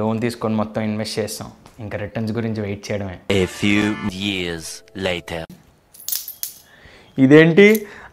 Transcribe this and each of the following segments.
Loan తీసుకొని మొత్తం invest చేస్తాం, ఇంకా రిటర్న్స్ గురించి వెయిట్ చేయడమే. A few years later. ఇదేంటి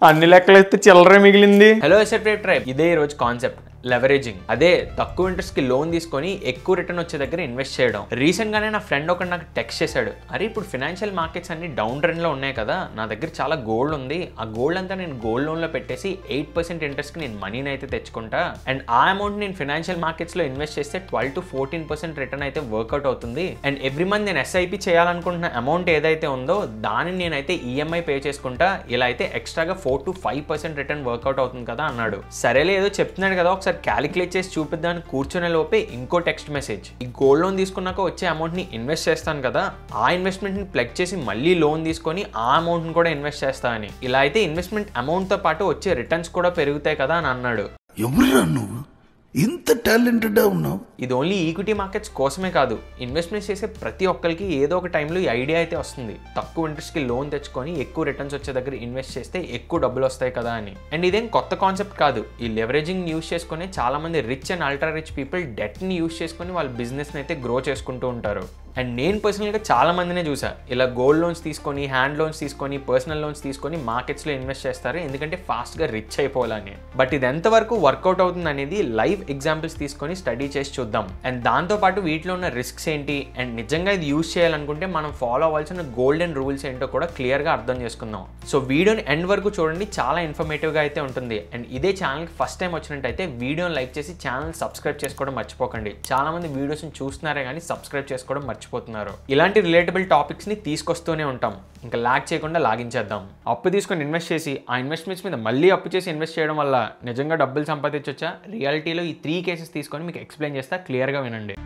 అన్ని లెక్కలు అయితే చిల్లరే మిగిలింది. హలో ఎస్ఎఫ్ ట్రైబ్, ఇదే ఈరోజు కాన్సెప్ట్ లెవరేజింగ్. అదే తక్కువ ఇంట్రెస్ట్ కి లోన్ తీసుకొని ఎక్కువ రిటర్న్ వచ్చే దగ్గర ఇన్వెస్ట్ చేయడం. రీసెంట్ గానే నా ఫ్రెండ్ ఒకటి నాకు టెక్స్ట్ చేశాడు, అరే ఇప్పుడు ఫైనాన్షియల్ మార్కెట్స్ అన్ని డౌన్ ట్రెండ్ లో ఉన్నాయి కదా, నా దగ్గర చాలా గోల్డ్ ఉంది, ఆ గోల్డ్ అంతా నేను గోల్డ్ లోన్ లో పెట్టేసి 8% ఇంట్రెస్ట్ కి నేను మనీని అయితే తెచ్చుకుంటా, అండ్ ఆ అమౌంట్ నేను ఫైనాన్షియల్ మార్కెట్స్ లో ఇన్వెస్ట్ చేస్తే 12 to 14% రిటర్న్ అయితే వర్కౌట్ అవుతుంది, అండ్ ఎవ్రీ మంత్ నేను ఎస్ఐపి చేయాలనుకుంటున్న అమౌంట్ ఏదైతే ఉందో దానిని నేనైతే ఈఎంఐ పే చేసుకుంటా, ఇలా అయితే ఎక్స్ట్రాగా 4 to 5% రిటర్న్ వర్కౌట్ అవుతుంది కదా అన్నాడు. సరేలే ఏదో చెప్తున్నాడు కదా ఒకసారి క్యాలిక్యులేట్ చేసి చూపిద్దామని కూర్చునే లోపే ఇంకో టెక్స్ట్ మెసేజ్, ఈ గోల్డ్ లోన్ తీసుకున్నాక వచ్చే అమౌంట్ ని ఇన్వెస్ట్ చేస్తాను కదా, ఆ ఇన్వెస్ట్మెంట్ ని ప్లగ్ చేసి మళ్ళీ లోన్ తీసుకొని ఆ అమౌంట్ ని కూడా ఇన్వెస్ట్ చేస్తా అని. ఇలా అయితే ఇన్వెస్ట్మెంట్ అమౌంట్ తో పాటు వచ్చే రిటర్న్స్ కూడా పెరుగుతాయి కదా అని అన్నాడు. ఎవరురా నువ్వు ఇంత టాలెంటెడ్ ఉన్నావు? ఇది ఓన్లీ ఈక్విటీ మార్కెట్స్ కోసమే కాదు, ఇన్వెస్ట్మెంట్స్ చేసే ప్రతి ఒక్కరికి ఏదో ఒక టైంలో ఈ ఐడియా అయితే వస్తుంది, తక్కువ ఇంట్రెస్ట్ కి లోన్ తెచ్చుకొని ఎక్కువ రిటర్న్స్ వచ్చే దగ్గర ఇన్వెస్ట్ చేస్తే ఎక్కువ డబ్బులు వస్తాయి కదా అని. అండ్ ఇదేం కొత్త కాన్సెప్ట్ కాదు, ఈ లెవరేజింగ్ యూస్ చేసుకుని చాలా మంది rich and ultra rich people debt ని యూస్ చేసుకుని వాళ్ళ బిజినెస్ ని అయితే గ్రో చేసుకుంటూ ఉంటారు. అండ్ నేను పర్సనల్గా చాలా మందినే చూసా ఇలా గోల్డ్ లోన్స్ తీసుకొని, హ్యాండ్ లోన్స్ తీసుకొని, పర్సనల్ లోన్స్ తీసుకొని మార్కెట్స్లో ఇన్వెస్ట్ చేస్తారు, ఎందుకంటే ఫాస్ట్గా రిచ్ అయిపోవాలని. బట్ ఇది ఎంతవరకు వర్కౌట్ అవుతుంది అనేది లైవ్ ఎగ్జాంపుల్స్ తీసుకొని స్టడీ చేసి చూద్దాం. అండ్ దాంతోపాటు వీటిలో ఉన్న రిస్క్స్ ఏంటి, అండ్ నిజంగా ఇది యూజ్ చేయాలనుకుంటే మనం ఫాలో అవ్వాల్సిన గోల్డెన్ రూల్స్ ఏంటో కూడా క్లియర్గా అర్థం చేసుకుందాం. సో వీడియోని ఎండ్ వరకు చూడండి, చాలా ఇన్ఫర్మేటివ్గా అయితే ఉంటుంది. అండ్ ఇదే ఛానల్కి ఫస్ట్ టైం వచ్చినట్టయితే వీడియోని లైక్ చేసి ఛానల్ సబ్స్క్రైబ్ చేసుకోవడం మర్చిపోకండి. చాలా మంది వీడియోస్ని చూస్తున్నారే కానీ సబ్స్క్రైబ్ చేసుకోవడం మర్చిపోతున్నారు. ఇలాంటి రిలేటబుల్ టాపిక్స్ ని తీసుకొస్తూనే ఉంటాం. ఇంకా లాగ్ చేయకుండా లాగించేద్దాం. అప్పు తీసుకొని ఇన్వెస్ట్ చేసి ఆ ఇన్వెస్ట్మెంట్స్ మీద మళ్ళీ అప్పు చేసి ఇన్వెస్ట్ చేయడం వల్ల నిజంగా డబ్బులు సంపాదించొచ్చా? రియాలిటీలో ఈ 3 కేసెస్ తీసుకొని మీకు ఎక్స్ప్లెయిన్ చేస్తా, క్లియర్గా వినండి.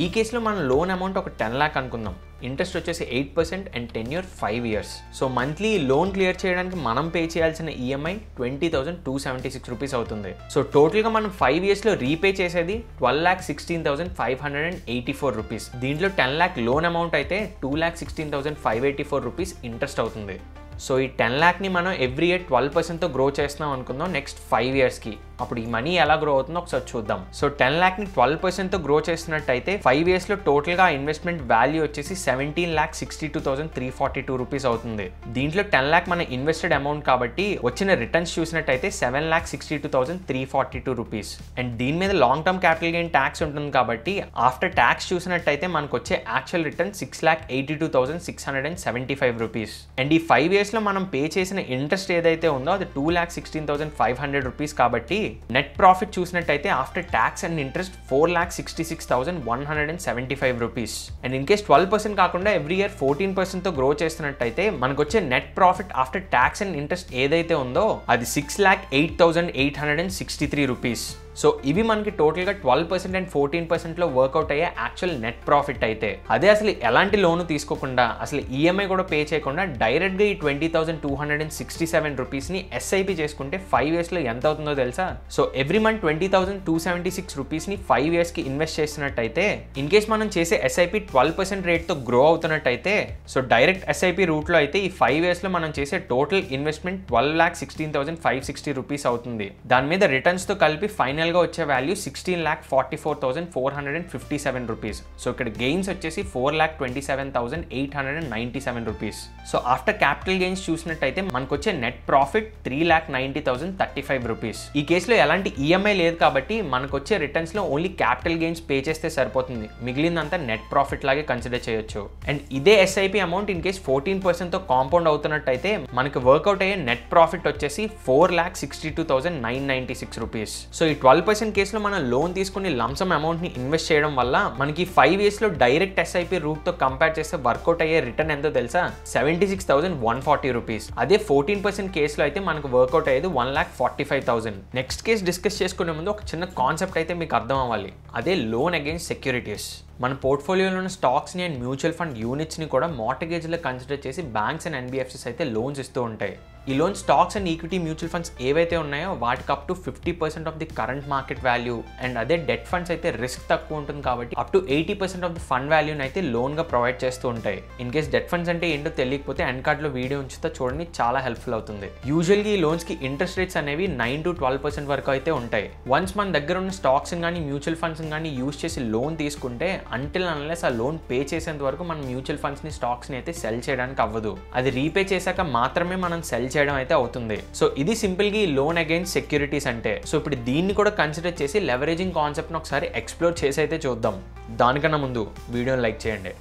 ఈ కేసులో మన లోన్ అమౌంట్ ఒక 10 lakh అనుకుందాం, ఇంట్రెస్ట్ వచ్చేసి 8% and tenure 5 years. So monthly loan clear చేయడానికి మనం పే చేయాల్సిన ఈఎంఐ 20,276 రూపీస్ అవుతుంది. సో టోటల్గా మనం 5 years లో రీపే చేసేది 12,16,584 రూపీస్. దీంట్లో 10 lakh లోన్ అమౌంట్ అయితే 2,16,584 రూపీస్ ఇంట్రెస్ట్ అవుతుంది. సో ఈ 10 lakh మనం ఎవ్రీ ఇయర్ 12%తో గ్రో చేస్తున్నాం అనుకుందాం నెక్స్ట్ 5 yearsకి. అప్పుడు ఈ మనీ ఎలా గ్రో అవుతుందో ఒకసారి చూద్దాం. సో 10 lakh 12%తో గ్రో చేస్తున్నట్టయితే 5 yearsలో టోటల్గా ఇన్వెస్ట్మెంట్ వాల్యూ వచ్చేసి 17,62,342 రూపీస్ అవుతుంది. దీంట్లో 10 lakh మన ఇన్వెస్టెడ్ అమౌంట్ కాబట్టి వచ్చిన రిటర్న్స్ చూసినట్టయితే 7,62,342 రూపీస్. అండ్ దీని మీద long term capital gain tax ఉంటుంది కాబట్టి ఆఫ్టర్ ట్యాక్స్ చూసినట్టయితే మనకు వచ్చే యాక్చువల్ రిటర్న్ 6,82,675 రూపీస్. అండ్ ఈ 5 years లో మనం పే చేసిన ఇంట్రెస్ట్ ఏదైతే ఉందో అది 2,16,500 రూపీస్ కాబట్టి నెట్ ప్రాఫిట్ చూసినట్టయితే after tax and interest 4,66,175 rupees. And in case 12% కాకుండా ఎవ్రీ ఇయర్ 14%తో గ్రో చేస్తున్నట్టయితే మనకు వచ్చే net profit after tax and interest ఏదైతే ఉందో అది 6,08,863 రూపీస్. సో ఇవి మనకి టోటల్గా 12% అండ్ 14%లో వర్కౌట్ అయ్యే యాక్చువల్ నెట్ ప్రాఫిట్ అయితే. అదే అసలు ఎలాంటి లోను తీసుకోకుండా అసలు ఈఎంఐ కూడా పే చేయకుండా డైరెక్ట్గా ఈ 20,267 రూపీస్ని ఎస్ఐపి చేసుకుంటే 5 yearsలో ఎంత అవుతుందో తెలుసా? సో ఎవ్రీ మంత్ 20,276 రూపీస్ని 5 yearsకి ఇన్వెస్ట్ చేసినట్టయితే ఇన్ కేస్ మనం చేసే ఎస్ఐపి 12% రేట్తో గ్రో అవుతున్నట్టయితే సో డైరెక్ట్ ఎస్ఐపి రూట్లో అయితే ఈ 5 yearsలో మనం చేసే టోటల్ ఇన్వెస్ట్మెంట్ 12,16,560 రూపీస్ అవుతుంది. దాని మీద రిటర్న్స్తో కలిపి ఫైనల్ గా వచ్చే వాల్యూ 16,44,457 రూపీస్. సో ఇక్కడ గెయిన్స్ వచ్చేసి 4,27,897 rupees. So after capital gains చూసినట్టయితే మనకు వచ్చే నెట్ ప్రాఫిట్ 3,90,035 రూపీస్. ఈ కేసులో ఎలాంటి ఈఎంఐ లేదు కాబట్టి మనకు వచ్చే రిటర్న్స్ లో ఓన్లీ క్యాపిటల్ గెయిన్స్ పే చేస్తే సరిపోతుంది, మిగిలిందంతా నెట్ ప్రాఫిట్ లాగే కన్సిడర్ చేయొచ్చు. అండ్ ఇదే ఎస్ఐపి అమౌంట్ ఇన్ కేస్ 14%తో కాంపౌండ్ అవుతున్నట్టయితే మనకు వర్కౌట్ అయ్యే నెట్ ప్రాఫిట్ వచ్చేసి 4,62,996 రూపీస్. సో ఈ 12% కేసులో మనం లోన్ తీసుకుని లంసమ్ అమౌంట్ ని ఇన్వెస్ట్ చేయడం వల్ల మనకి 5 yearsలో డైరెక్ట్ ఎస్ఐపి రూట్ తో కంపేర్ చేస్తే వర్కౌట్ అయ్యే రిటర్న్ ఎంతో తెలుసా? 76,140 రూపీస్. అదే 14% కేసులో అయితే మనకు వర్కౌట్ అయ్యేది 1,45,000. నెక్స్ట్ కేసు డిస్కస్ చేసుకునే ముందు ఒక చిన్న కాన్సెప్ట్ అయితే మీకు అర్థం అవ్వాలి, అదే లోన్ అగైన్స్ సెక్యూరిటీస్. మన పోర్ట్ఫోలియోలో ఉన్న స్టాక్స్ని అండ్ మ్యూచువల్ ఫండ్ యూనిట్స్ని కూడా మార్టగేజ్లో కన్సిడర్ చేసి బ్యాంక్స్ అండ్ ఎన్బిఎఫ్సిస్ అయితే లోన్స్ ఇస్తూ ఉంటాయి. ఈ loan stocks and equity mutual funds ఏవైతే ఉన్నాయో వాటికి up to 50% of the current market value, and అదే డెట్ ఫండ్స్ అయితే రిస్క్ తక్కువ ఉంటుంది కాబట్టి up to 80% of the fund వాల్యూని అయితే లోన్గా ప్రొవైడ్ చేస్తూ ఉంటాయి. ఇన్ కేస్ డెట్ ఫండ్స్ అంటే ఏంటో తెలియకపోతే ఎండ్ కార్డ్లో వీడియో ఉంచుతా చూడండి, చాలా హెల్ప్ఫుల్ అవుతుంది. యూజువల్గా ఈ లోన్స్కి ఇంట్రెస్ట్ రేట్స్ అనేవి 9 to 12% వరకు అయితే ఉంటాయి. వన్స్ మన దగ్గర ఉన్న స్టాక్స్ కానీ మ్యూచువల్ ఫండ్స్ కానీ యూజ్ చేసి లోన్ తీసుకుంటే అంటిల్ అన్లెస్ ఆ లోన్ పే చేసేంత వరకు మనం మ్యూచువల్ ఫండ్స్ని స్టాక్స్ని అయితే సెల్ చేయడానికి అవ్వదు. అది రీపే చేశాక మాత్రమే మనం సెల్ చేయడం అయితే అవుతుంది. సో ఇది సింపుల్ గా ఈ లోన్ అగైన్స్ సెక్యూరిటీస్ అంటే. సో ఇప్పుడు దీన్ని కూడా కన్సిడర్ చేసి లెవరేజింగ్ కాన్సెప్ట్ ని ఒకసారి ఎక్స్ప్లోర్ చేసి అయితే చూద్దాం. దానికన్నా ముందు వీడియోని లైక్ చేయండి.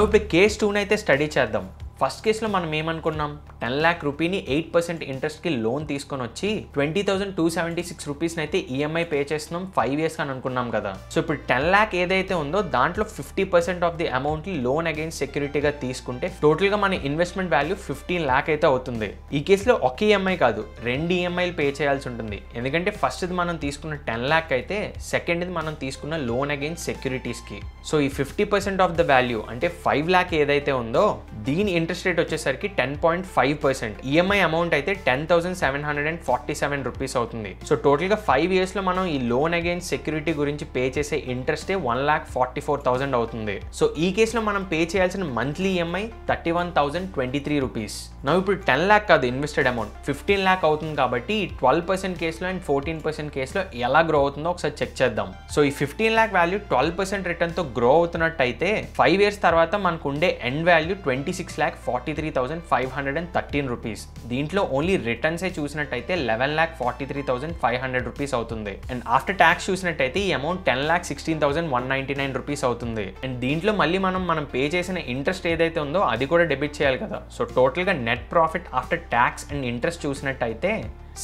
ఇప్పుడు కేస్ 2 అయితే స్టడీ చేద్దాం. ఫస్ట్ కేసులో మనం ఏమనుకున్నాం, 10 lakh రూపీని 8% ఇంట్రెస్ట్కి లోన్ తీసుకొని వచ్చి 20,276 రూపీస్ని అయితే ఈఎంఐ పే చేస్తున్నాం 5 years అని అనుకున్నాం కదా. సో ఇప్పుడు 10 lakh ఏదైతే ఉందో దాంట్లో 50% ఆఫ్ ది అమౌంట్ని లోన్ అగైన్స్ సెక్యూరిటీగా తీసుకుంటే టోటల్గా మన ఇన్వెస్ట్మెంట్ వాల్యూ 15 lakh అయితే అవుతుంది. ఈ కేసులో ఒక ఈఎంఐ కాదు, 2 ఈఎంఐలు పే చేయాల్సి ఉంటుంది. ఎందుకంటే ఫస్ట్ది మనం తీసుకున్న 10 lakh అయితే సెకండ్ది మనం తీసుకున్న లోన్ అగైన్స్ సెక్యూరిటీస్కి. సో ఈ 50% ఆఫ్ ద వాల్యూ అంటే 5 lakh ఏదైతే ఉందో దీని ఇంట్రెస్ట్ రేట్ వచ్చేసరికి 10.5%. ఈఎంఐ అమౌంట్ అయితే 10,747 రూపీస్ అవుతుంది. సో టోటల్గా 5 yearsలో మనం ఈ లోన్ అగైన్స్ సెక్యూరిటీ గురించి పే చేసే ఇంట్రెస్టే 1,44,000 అవుతుంది. సో ఈ కేసులో మనం పే చేయాల్సిన మంత్లీ ఈఎంఐ 31,023 రూపీస్. ఇప్పుడు 10 lakh కాదు ఇన్వెస్టెడ్ అమౌంట్, 15 lakh అవుతుంది కాబట్టి 12% కేసులో అండ్ 14% కేసులో ఎలా గ్రో అవుతుందో ఒకసారి చెక్ చేద్దాం. సో ఈ 15 lakh వాల్యూ 12% రిటర్న్తో గ్రో అవుతున్నట్టయితే 5 years తర్వాత మనకు ఉండే ఎండ్ వాల్యూ 26,43,513 రూపీస్. దీంట్లో ఓన్లీ రిటర్న్సే చూసినట్టయితే 11,43,500 రూపీస్ అవుతుంది. అండ్ ఆఫ్టర్ ట్యాక్స్ చూసినట్టయితే ఈ అమౌంట్ 10,16,199 రూపీస్ అవుతుంది. అండ్ దీంట్లో మళ్ళీ మనం పే చేసిన ఇంట్రెస్ట్ ఏదైతే ఉందో అది కూడా డెబిట్ చేయాలి కదా. సో టోటల్గా net profit after tax and interest చూసినట్టయితే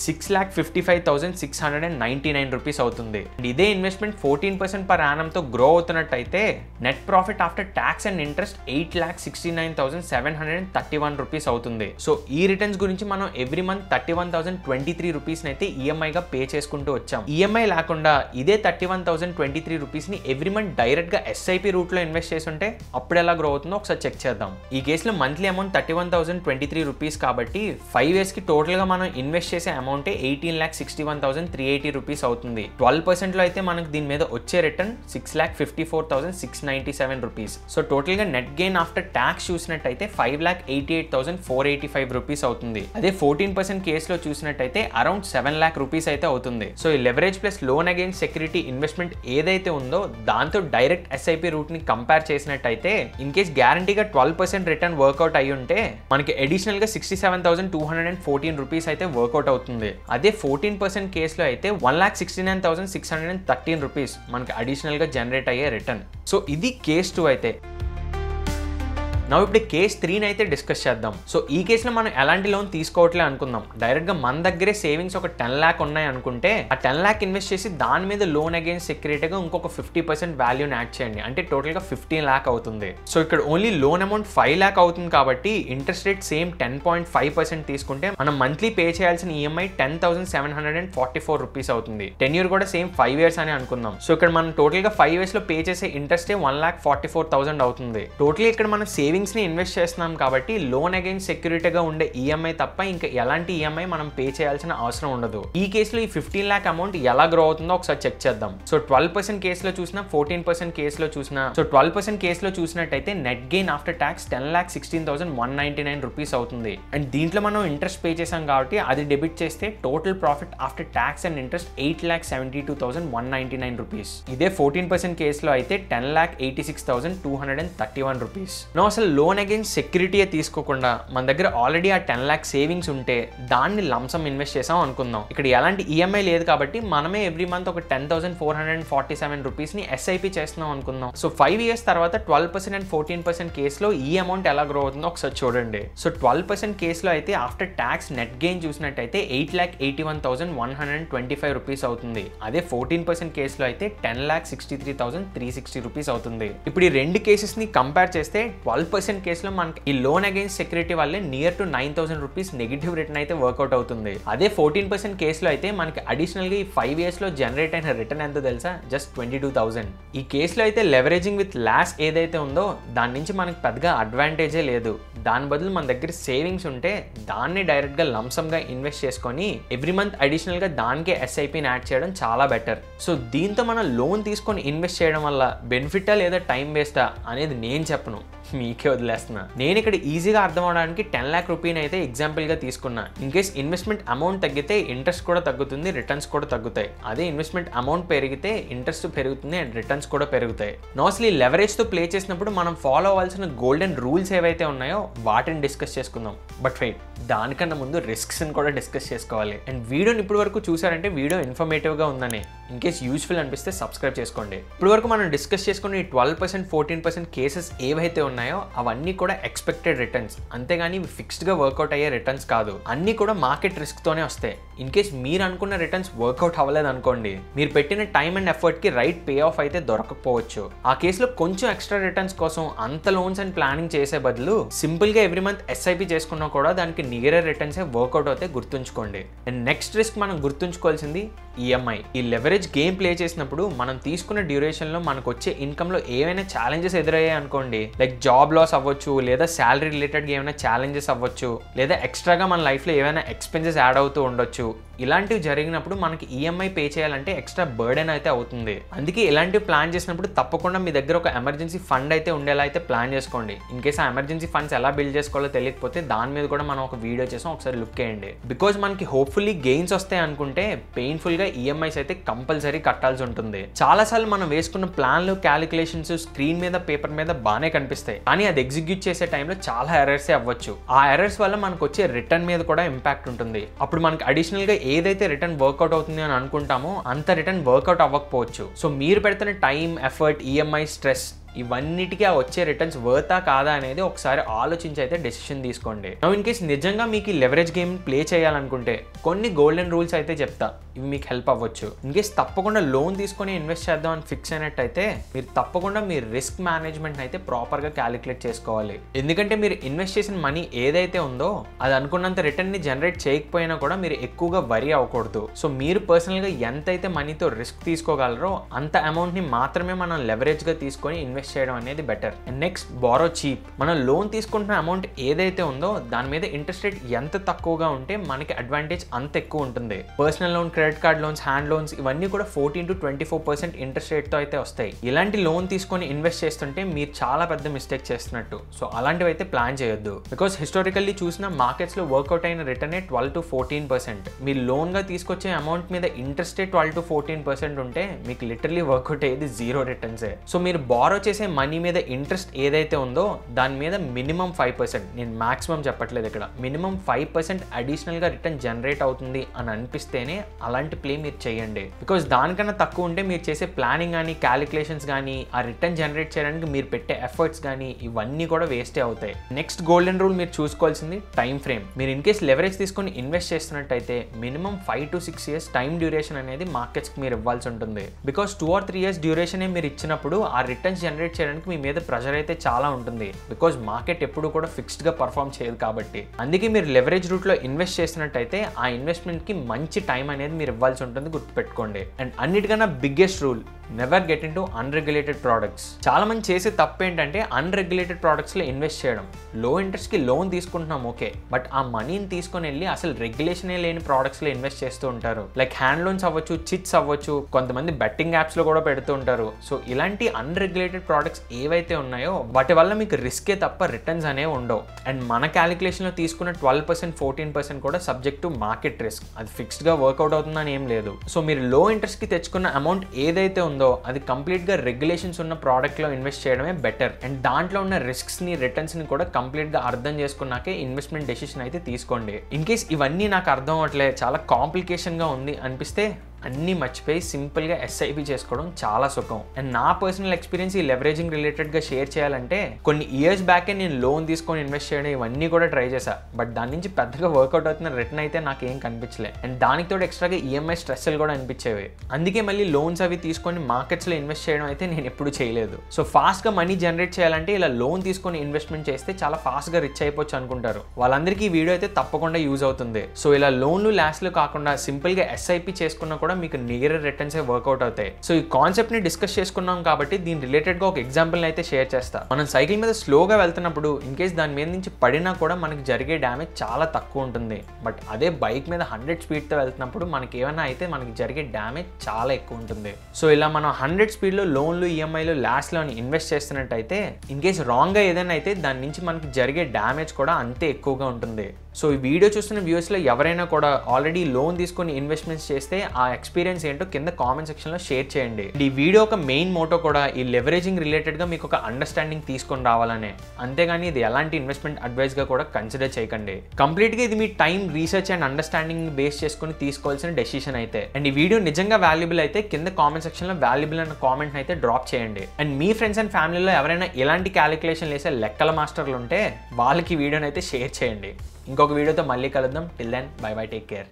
6,55,699 రూపీస్ అవుతుంది. ఇదే ఇన్వెస్ట్మెంట్ 14% పర్ యానంతో గ్రో అవుతున్నట్టయితే net profit after tax and interest 8,69,731 rupees అవుతుంది. సో ఈ రిటర్న్స్ గురించి మనం ఎవ్రీ మంత్ 31,023 రూపీస్ అయితే ఈఎంఐగా పే చేసుకుంటూ వచ్చాం. ఈఎంఐ లేకుండా ఇదే 31,023 రూపీస్ ని ఎవ్రీ మంత్ డైరెక్ట్ గా ఎస్ఐపి రూట్ లో ఇన్వెస్ట్ చేస్తుంటే అప్పుడు ఎలా గ్రో అవుతుందో ఒకసారి చెక్ చేద్దాం. ఈ కేసులో మంత్లీ అమౌంట్ 31,023 రూపీస్ కాబట్టి 5 years కి టోటల్ గా మనం ఇన్వెస్ట్ చేసే అమౌంట్ 18,61,380 రూపీస్ అవుతుంది. 12%లో అయితే మనకు దీని మీద వచ్చే రిటర్న్ 6,54,697 రూపీస్. సో టోటల్ గా నెట్ గెయిన్ ఆఫ్టర్ ట్యాక్స్ చూసినట్టయితే 5,88,485 రూపీస్ అవుతుంది. అదే 14% కేసులో చూసినట్టయితే అరౌండ్ 7 lakh రూపీస్ అయితే అవుతుంది. సో ఈ leverage plus loan against security investment ఏదైతే ఉందో దాంతో డైరెక్ట్ ఎస్ఐపి రూట్ ని కంపేర్ చేసినట్టయితే ఇన్ కేస్ గ్యారంటీగా 12% రిటర్న్ వర్కౌట్ అయ్యి ఉంటే మనకి అడిషనల్ గా 67,214 రూపీస్ అయితే వర్కౌట్ అవుతుంది. అదే 14% కేసులో అయితే 1,69,613 రూపీస్ మనకి అడిషనల్ గా జనరేట్ అయ్యే రిటర్న్. సో ఇది కేస్ 2 అయితే. ఇప్పుడు కేస్ 3 అయితే డిస్కస్ చేద్దాం. సో ఈ కేసులో మనం ఎలాంటి లోన్ తీసుకోవట్లే అనుకుందాం. డైరెక్ట్ గా మన దగ్గరే సేవింగ్స్ ఒక 10 lakh ఉన్నాయి అనుకుంటే ఆ 10 lakh ఇన్వెస్ట్ చేసి దాని మీద లోన్ అగైన్స్ సెక్యూరిటీగా ఇంకొక 50% వాల్యూని యాడ్ చేయండి, అంటే టోటల్ గా 15 lakh అవుతుంది. సో ఇక్కడ ఓన్లీ లోన్ అమౌంట్ 5 lakh అవుతుంది కాబట్టి ఇంట్రెస్ట్ రేట్ సేమ్ 10.5% తీసుకుంటే మనం మంత్లీ పే చేయాల్సిన ఈఎంఐ 10,744 రూపీస్ అవుతుంది. టెన్యూర్ కూడా సేమ్ 5 years అని అనుకుందాం. సో ఇక్కడ మనం టోటల్ గా 5 years లో పే చేసే ఇంట్రెస్టే 1,44,000 అవుతుంది. టోటల్ ఇక్కడ మనం సేవింగ్స్ ని ఇన్వెస్ట్ చేస్తున్నాం కాబట్టి లోన్ అగైన్స్ సెక్యూరిటీగా ఉండే ఈఎంఐ తప్ప ఇంకా ఎలాంటి ఈఎంఐ మనం పే చేయాల్సిన అవసరం ఉండదు. ఈ కేసులో ఈ 15 lakh అమౌంట్ ఎలా గ్రో అవుతుందో ఒకసారి చెక్ చేద్దాం. సో 12% కేసులో చూసినా 14% కేసులో చూసినా, సో 12% కేసులో చూసినట్టయితే net gain after tax 10,16,199 rupees అవుతుంది. అండ్ దీంట్లో మనం ఇంట్రెస్ట్ పే చేసాం కాబట్టి అది డెబిట్ చేస్తే total profit after tax and interest 8,72,199 rupees. ఇదే 14% కేసులో అయితే 10,86,231 రూపీస్. అసలు లోన్ అగైన్స్ సెక్యూరిటీ తీసుకోకుండా మన దగ్గర ఆల్రెడీ ఆ 10 lakh సేవింగ్స్ ఉంటే దాన్ని లంసమ్ ఇన్వెస్ట్ చేసాం అనుకుందాం. ఇక్కడ ఎలాంటి ఈఎంఐ లేదు కాబట్టి మనమే ఎవ్రీ మంత్ ఒక 10,447 రూపీస్ ని ఎస్ఐపి చేస్తున్నాం అనుకుందాం. సో 5 years తర్వాత 12% అండ్ 14% కేసులో ఈ అమౌంట్ ఎలా గ్రో అవుతుందో ఒకసారి చూడండి. సో 12% కేసులో అయితే ఆఫ్టర్ ట్యాక్స్ నెట్ గెయిన్ చూసినట్టయితే 8,81,125 రూపీస్ అవుతుంది. అదే 14% కేసులో అయితే 10,63,360 రూపీస్ అవుతుంది. ఇప్పుడు ఈ రెండు కేసెస్ ని కంపేర్ చేస్తే 12% 10% కేసులో మనకి ఈ లోన్ అగైన్స్ సెక్యూరిటీ వల్లే near to 9,000 rupees negative return అయితే వర్కౌట్ అవుతుంది. అదే 14% కేసులో అయితే మనకి అడిషనల్ గా ఈ 5 years లో జనరేట్ అయిన రిటర్న్ ఎంతో తెలుసా? జస్ట్ 22,000. ఈ కేసులో అయితే లెవరేజింగ్ విత్ లాస్ ఏదైతే ఉందో దాని నుంచి మనకి పెద్దగా అడ్వాంటేజే లేదు. దాని బదులు మన దగ్గర సేవింగ్స్ ఉంటే దాన్ని డైరెక్ట్ గా లంసమ్ గా ఇన్వెస్ట్ చేసుకొని ఎవ్రీ మంత్ అడిషనల్ గా దానికే SIPని యాడ్ చేయడం చాలా బెటర్. సో దీంతో మనం లోన్ తీసుకొని ఇన్వెస్ట్ చేయడం వల్ల బెనిఫిటా లేదా టైం వేస్టా అనేది నేను చెప్పను, మీకే వదిలేస్తున్నా. నేను ఇక్కడ ఈజీగా అర్థం అవడానికి 10 lakh రూపీని అయితే ఎగ్జాంపుల్ గా తీసుకున్నా. ఇన్ కేస్ ఇన్వెస్ట్మెంట్ అమౌంట్ తగ్గితే ఇంట్రెస్ట్ కూడా తగ్గుతుంది, రిటర్న్స్ కూడా తగ్గుతాయి. అదే ఇన్వెస్ట్మెంట్ అమౌంట్ పెరిగితే ఇంట్రెస్ట్ పెరుగుతుంది అండ్ రిటర్న్స్ కూడా పెరుగుతాయి. నాస్లీ లెవరేజ్ తో ప్లే చేసినప్పుడు మనం ఫాలో అవ్వాల్సిన గోల్డెన్ రూల్స్ ఏవైతే ఉన్నాయో వాటిని డిస్కస్ చేసుకుందాం. బట్ వెయిట్, దానికన్నా ముందు రిస్క్స్ ని కూడా డిస్కస్ చేసుకోవాలి. అండ్ వీడియోని ఇప్పటి వరకు చూసారంటే వీడియో ఇన్ఫర్మేటివ్ గా ఉందని, ఇన్ కేస్ యూస్ఫుల్ అనిపిస్తే సబ్స్క్రైబ్ చేసుకోండి. ఇప్పటి వరకు మనం డిస్కస్ చేసుకున్న 12%, 14% కేసెస్ ఏవైతే ఉన్నాయో అవన్నీ కూడా ఎక్స్పెక్టెడ్ రిటర్న్స్, అంతేగాని ఫిక్స్డ్ గా వర్కౌట్ అయ్యే రిటర్న్స్ కాదు. అన్ని కూడా మార్కెట్ రిస్క్ తోనే వస్తాయి. ఇన్ కేస్ మీరు అనుకున్న రిటర్న్స్ వర్కౌట్ అవ్వలేదు అనుకోండి, మీరు పెట్టిన టైం అండ్ ఎఫర్ట్ కి రైట్ పే ఆఫ్ అయితే దొరకకపోవచ్చు. ఆ కేసులో కొంచెం ఎక్స్ట్రా రిటర్న్స్ కోసం అంత లోన్స్ అండ్ ప్లానింగ్ చేసే బదులు సింపుల్ గా ఎవ్రీ మంత్ SIP చేసుకున్నా కూడా దానికి నియర్ రిటర్న్స్ వర్కౌట్ అవుతాయి, గుర్తుంచుకోండి. అండ్ నెక్స్ట్ రిస్క్ మనం గుర్తుంచుకోవాల్సింది EMI. ఈ లెవరేజ్ గేమ్ ప్లే చేసినప్పుడు మనం తీసుకున్న డ్యూరేషన్ లో మనకు వచ్చే ఇన్కమ్ లో ఏవైనా ఛాలెంజెస్ ఎదురయ్యాయి అనుకోండి, లైక్ జాబ్ లాస్ అవ్వచ్చు, లేదా శాలరీ రిలేటెడ్ గా ఏమైనా ఛాలెంజెస్ అవ్వచ్చు, లేదా ఎక్స్ట్రాగా మన లైఫ్ లో ఏమైనా ఎక్స్పెన్సెస్ యాడ్ అవుతూ ఉండొచ్చు. ఇలాంటివి జరిగినప్పుడు మనకి EMI పే చేయాలంటే ఎక్స్ట్రా బర్డెన్ అయితే అవుతుంది. అందుకే ఇలాంటివి ప్లాన్ చేసినప్పుడు తప్పకుండా మీ దగ్గర ఒక ఎమర్జెన్సీ ఫండ్ అయితే ఉండేలా అయితే ప్లాన్ చేసుకోండి. ఇన్ కేస్ ఆ ఎమర్జెన్సీ ఫండ్స్ ఎలా బిల్డ్ చేసుకోవాలో తెలియకపోతే దాని మీద కూడా మనం ఒక వీడియో చేసాం, ఒకసారి లుక్ చేయండి. బికాజ్ మనకి హోప్ఫుల్లీ గెయిన్స్ వస్తాయి అనుకుంటే పెయిన్ఫుల్ గా EMIs అయితే కంపల్సరీ కట్టాల్సి ఉంటుంది. చాలా సార్లు మనం వేసుకున్న ప్లాన్లు, క్యాలిక్యులేషన్స్ స్క్రీన్ మీద, పేపర్ మీద బాగానే కనిపిస్తాయి, కానీ అది ఎగ్జిక్యూట్ చేసే టైంలో చాలా ఎర్రర్సే అవ్వచ్చు. ఆ ఎర్రర్స్ వల్ల మనకు వచ్చే రిటర్న్ మీద కూడా ఇంపాక్ట్ ఉంటుంది. అప్పుడు మనకి అడిషనల్ గా ఏదైతే రిటర్న్ వర్కౌట్ అవుతుంది అని అనుకుంటామో అంత రిటర్న్ వర్కౌట్ అవ్వకపోవచ్చు. సో మీరు పెడుతున్న టైం, ఎఫర్ట్, EMI, స్ట్రెస్ ఇవన్నిటికీ ఆ వచ్చే రిటర్న్స్ వర్తా కాదా అనేది ఒకసారి ఆలోచించి అయితే డెసిషన్ తీసుకోండి. ఇన్ కేస్ నిజంగా మీకు లెవరేజ్ గేమ్ ప్లే చేయాలనుకుంటే కొన్ని గోల్డెన్ రూల్స్ అయితే చెప్తా, ఇవి మీకు హెల్ప్ అవ్వచ్చు. ఇన్ కేస్ తప్పకుండా లోన్ తీసుకొని ఇన్వెస్ట్ చేద్దాం అని ఫిక్స్ అయినట్టయితే మీరు తప్పకుండా మీ రిస్క్ మేనేజ్మెంట్ అయితే ప్రాపర్ గా క్యాలిక్యులేట్ చేసుకోవాలి. ఎందుకంటే మీరు ఇన్వెస్ట్ చేసిన మనీ ఏదైతే ఉందో అది అనుకున్నంత రిటర్న్ ని జనరేట్ చేయకపోయినా కూడా మీరు ఎక్కువగా వరీ అవ్వకూడదు. సో మీరు పర్సనల్ గా ఎంతైతే మనీతో రిస్క్ తీసుకోగలరో అంత అమౌంట్ ని మాత్రమే మనం లెవరేజ్ గా తీసుకొని ఇన్వెస్ట్ చేయడం అనేది బెటర్. Next, borrow cheap. మనం లోన్ తీసుకుంటున్న అమౌంట్ ఏదైతే ఉందో దాని మీద ఇంట్రెస్ట్ రేట్ ఎంత తక్కువగా ఉంటే మనకి అడ్వాంటేజ్ అంత ఎక్కువ ఉంటుంది. Personal loan, credit card loans, hand loans ఇవన్నీ కూడా 14 to 24% ఇంట్రెస్ట్ రేట్ తో అయితే వస్తాయి. ఇలాంటి లోన్ తీసుకొని ఇన్వెస్ట్ చేస్తుంటే మీరు చాలా పెద్ద మిస్టేక్ చేస్తున్నట్టు. సో అలాంటివి అయితే ప్లాన్ చేయొద్దు. బికాస్ హిస్టారికల్లీ చూసిన మార్కెట్స్ లో వర్కౌట్ అయిన రిటర్న్ 12 to 14%. మీరు లోన్ గా తీసుకొచ్చే అమౌంట్ మీద ఇంట్రెస్ట్ రేట్ 12 to 14% ఉంటే మీకు లిటరలీ వర్కౌట్ అయ్యేది 0 రిటర్న్సే. సో మీరు బారో చేసే మనీ మీద ఇంట్రెస్ట్ ఏదైతే ఉందో దాని మీద మినిమం 5%, నేను మాక్సిమం చెప్పట్లేదు ఇక్కడ, మినిమం 5% అడిషనల్ గా రిటర్న్ జనరేట్ అవుతుంది అని అనిపిస్తేనే అలాంటి ప్లే మీరు చేయండి. బికాస్ దానికన్నా తక్కువ ఉంటే మీరు చేసే ప్లానింగ్ కానీ, క్యాలిక్యులేషన్స్ కానీ, ఆ రిటర్న్ జనరేట్ చేయడానికి మీరు పెట్టే ఎఫర్ట్స్ కానీ ఇవన్నీ కూడా వేస్టే అవుతాయి. నెక్స్ట్ గోల్డెన్ రూల్ మీరు చూసుకోవాల్సింది టైం ఫ్రేమ్. మీరు ఇన్ కేస్ లెవరేజ్ తీసుకొని ఇన్వెస్ట్ చేస్తున్నట్టయితే minimum 5 to 6 years time duration అనేది మార్కెట్స్ కి మీరు ఇవ్వాల్సి ఉంటుంది. బికాస్ 2 or 3 years డ్యూరేషన్ మీరు ఇచ్చినప్పుడు ఆ రిటర్న్స్ జనరేట్ చేయడానికి మీ మీద ప్రెషర్ అయితే చాలా ఉంటుంది. బికాజ్ మార్కెట్ ఎప్పుడు కూడా ఫిక్స్డ్ గా పర్ఫామ్ చేయదు కాబట్టి. అందుకే మీరు లెవరేజ్ రూట్ లో ఇన్వెస్ట్ చేసినట్టయితే ఆ ఇన్వెస్ట్మెంట్ కి మంచి టైం అనేది మీరు ఇవ్వాల్సి ఉంటుంది, గుర్తుపెట్టుకోండి. అండ్ అన్నిటికన్నా biggest rule, never get in to unregulated products. చాలా మంది చేసే తప్పు ఏంటంటే అన్రెగ్యులేటెడ్ ప్రోడక్ట్స్ లో ఇన్వెస్ట్ చేయడం. లో ఇంట్రెస్ట్ కి లోన్ తీసుకుంటున్నాం ఓకే, బట్ ఆ మనీని తీసుకొని వెళ్ళి అసలు రెగ్యులేషనే లేని ప్రోడక్ట్స్ లో ఇన్వెస్ట్ చేస్తూ ఉంటారు. లైక్ హ్యాండ్ లోన్స్ అవ్వచ్చు, చిట్స్ అవ్వచ్చు, కొంతమంది బెట్టింగ్ యాప్స్ లో కూడా పెడుతూ ఉంటారు. సో ఇలాంటి అన్రెగ్యులేటెడ్ ప్రోడక్ట్స్ ఏవైతే ఉన్నాయో వాటి వల్ల మీకు రిస్కే తప్ప రిటర్న్స్ అనేవి ఉండవు. అండ్ మన క్యాలిక్యులేషన్ లో తీసుకున్న 12%, 14% కూడా సబ్జెక్ట్ టు మార్కెట్ రిస్క్. అది ఫిక్స్డ్ గా వర్కౌట్ అవుతుందని ఏం లేదు. సో మీరు లో ఇంట్రెస్ట్ కి తెచ్చుకున్న అమౌంట్ ఏదైతే ఉందో అది కంప్లీట్ గా రెగ్యులేషన్స్ ఉన్న ప్రోడక్ట్ లో ఇన్వెస్ట్ చేయడమే బెటర్. అండ్ దాంట్లో ఉన్న రిస్క్స్ ని, రిటర్న్స్ ని కూడా కంప్లీట్ గా అర్థం చేసుకున్నాకే ఇన్వెస్ట్మెంట్ డెసిషన్ అయితే తీసుకోండి. ఇన్ కేస్ ఇవన్నీ నాకు అర్థం అవ్వట్లే, చాలా కాంప్లికేషన్ గా ఉంది అనిపిస్తే అన్నీ మర్చిపోయి సింపుల్గా ఎస్ఐపి చేసుకోవడం చాలా సుఖం. అండ్ నా పర్సనల్ ఎక్స్పీరియన్స్ ఈ లెవరేజింగ్ రిలేటెడ్గా షేర్ చేయాలంటే కొన్ని ఇయర్స్ బ్యాకే నేను లోన్ తీసుకొని ఇన్వెస్ట్ చేయడం ఇవన్నీ కూడా ట్రై చేశా. బట్ దాని నుంచి పెద్దగా వర్కౌట్ అవుతున్న రిటర్న్ అయితే నాకు ఏం కనిపించలే. అండ్ దానికి తోడు ఎక్స్ట్రాగా ఈఎంఐ స్ట్రెస్లు కూడా అనిపించేవి. అందుకే మళ్ళీ లోన్స్ అవి తీసుకొని మార్కెట్స్లో ఇన్వెస్ట్ చేయడం అయితే నేను ఎప్పుడు చేయలేదు. సో ఫాస్ట్గా మనీ జనరేట్ చేయాలంటే ఇలా లోన్ తీసుకొని ఇన్వెస్ట్మెంట్ చేస్తే చాలా ఫాస్ట్గా రిచ్ అయిపోవచ్చు అనుకుంటారు. వాళ్ళందరికీ ఈ వీడియో అయితే తప్పకుండా యూజ్ అవుతుంది. సో ఇలా లోన్లు లాస్ట్లు కాకుండా సింపుల్గా ఎస్ఐపి చేసుకున్నా కూడా మీకు నియర్ రిటర్న్స్ వర్కౌట్ అవుతాయి. సో ఈ కాన్సెప్ట్ ని డిస్కస్ చేసుకున్నాం కాబట్టి దీని రిలేటెడ్గా ఒక ఎగ్జాంపుల్ అయితే షేర్ చేస్తా. మనం సైకిల్ మీద స్లోగా వెళ్తున్నప్పుడు ఇన్ కేస్ దాని మీద నుంచి పడినా కూడా మనకి జరిగే డ్యామేజ్ చాలా తక్కువ ఉంటుంది. బట్ అదే బైక్ మీద 100 స్పీడ్తో వెళ్తున్నప్పుడు మనకి ఏమైనా అయితే మనకి జరిగే డ్యామేజ్ చాలా ఎక్కువ ఉంటుంది. సో ఇలా మనం 100 స్పీడ్లో లోన్లు ఈఎంఐలు లాస్ట్లో ఇన్వెస్ట్ చేస్తున్నట్టయితే ఇన్ కేస్ రాంగ్గా ఏదైనా అయితే దాని నుంచి మనకి జరిగే డ్యామేజ్ కూడా అంతే ఎక్కువగా ఉంటుంది. సో ఈ వీడియో చూస్తున్న వ్యూవర్స్లో ఎవరైనా కూడా ఆల్రెడీ లోన్ తీసుకొని ఇన్వెస్ట్మెంట్స్ చేస్తే ఆ ఎక్స్పీరియన్స్ ఏంటో కింద కామెంట్ సెక్షన్లో షేర్ చేయండి. ఈ వీడియో ఒక మెయిన్ మోటో కూడా ఈ లెవరేజింగ్ రిలేటెడ్గా మీకు ఒక అండర్స్టాండింగ్ తీసుకొని రావాలనే, అంతేగాని ఇది ఎలాంటి ఇన్వెస్ట్మెంట్ అడ్వైస్గా కూడా కన్సిడర్ చేయకండి. కంప్లీట్గా ఇది మీ time, research and understanding base చేసుకుని తీసుకోవాల్సిన డెసిషన్ అయితే. అండ్ ఈ వీడియో నిజంగా వాల్యుబుల్ అయితే కింద కామెంట్ సెక్షన్లో వాల్యుబుల్ అన్న కామెంట్ అయితే డ్రాప్ చేయండి. అండ్ మీ ఫ్రెండ్స్ అండ్ ఫ్యామిలీలో ఎవరైనా ఇలాంటి క్యాలిక్యులేషన్ వేసే లెక్కల మాస్టర్లు ఉంటే వాళ్ళకి ఈ వీడియోని అయితే షేర్ చేయండి. ఇంకొక వీడియోతో మళ్ళీ కలుద్దాం. Till then bye bye, take care.